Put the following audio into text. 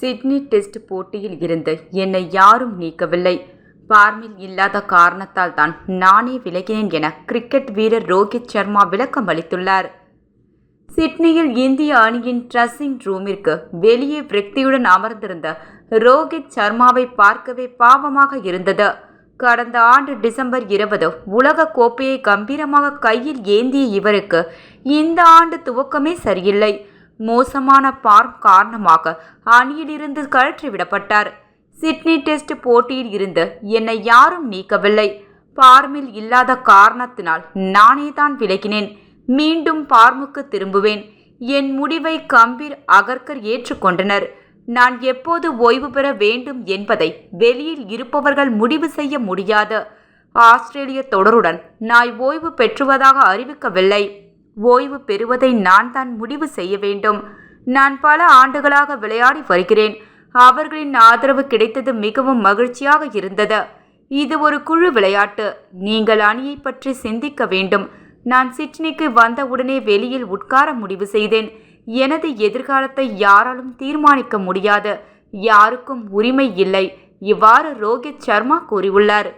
Sydney test போட்டியில் இருந்து என்னை யாரும் நீக்கவில்லை. ஃபார்மில் இல்லாத காரணத்தால் தான் நானே விலகினேன் என கிரிக்கெட் வீரர் ரோஹித் சர்மா விளக்கம் அளித்துள்ளார். சிட்னியில் இந்திய அணியின் ட்ரெஸ்ஸிங் ரூமிற்கு வெளியே விரக்தியுடன் அமர்ந்திருந்த ரோஹித் சர்மாவை பார்க்கவே பாவமாக இருந்தது. கடந்த ஆண்டு டிசம்பர் 20 உலக கோப்பையை கம்பீரமாக கையில் ஏந்திய இவருக்கு இந்த ஆண்டு துவக்கமே சரியில்லை. மோசமான ஃபார்ம் காரணமாக அணியிலிருந்து கழற்றிவிடப்பட்டார். சிட்னி டெஸ்ட் போட்டியில் இருந்து என்னை யாரும் நீக்கவில்லை. ஃபார்மில் இல்லாத காரணத்தினால் நானே தான் விலகினேன். மீண்டும் ஃபார்முக்கு திரும்புவேன். என் முடிவை கம்பீர் அகர்கர் ஏற்றுக்கொண்டனர். நான் எப்போது ஓய்வு பெற வேண்டும் என்பதை வெளியில் இருப்பவர்கள் முடிவு செய்ய முடியாது. ஆஸ்திரேலிய தொடருடன் நான் ஓய்வு பெற்றுவதாக அறிவிக்கவில்லை. ஓய்வு பெறுவதை நான் தான் முடிவு செய்ய வேண்டும். நான் பல ஆண்டுகளாக விளையாடி வருகிறேன். அவர்களின் ஆதரவு கிடைத்தது மிகவும் மகிழ்ச்சியாக இருந்தது. இது ஒரு குழு விளையாட்டு. நீங்கள் அணியை பற்றி சிந்திக்க வேண்டும். நான் சிட்னிக்கு வந்தவுடனே வெளியில் உட்கார முடிவு செய்தேன். எனது எதிர்காலத்தை யாராலும் தீர்மானிக்க முடியாது. யாருக்கும் உரிமை இல்லை. இவ்வாறு ரோஹித் சர்மா கூறியுள்ளார்.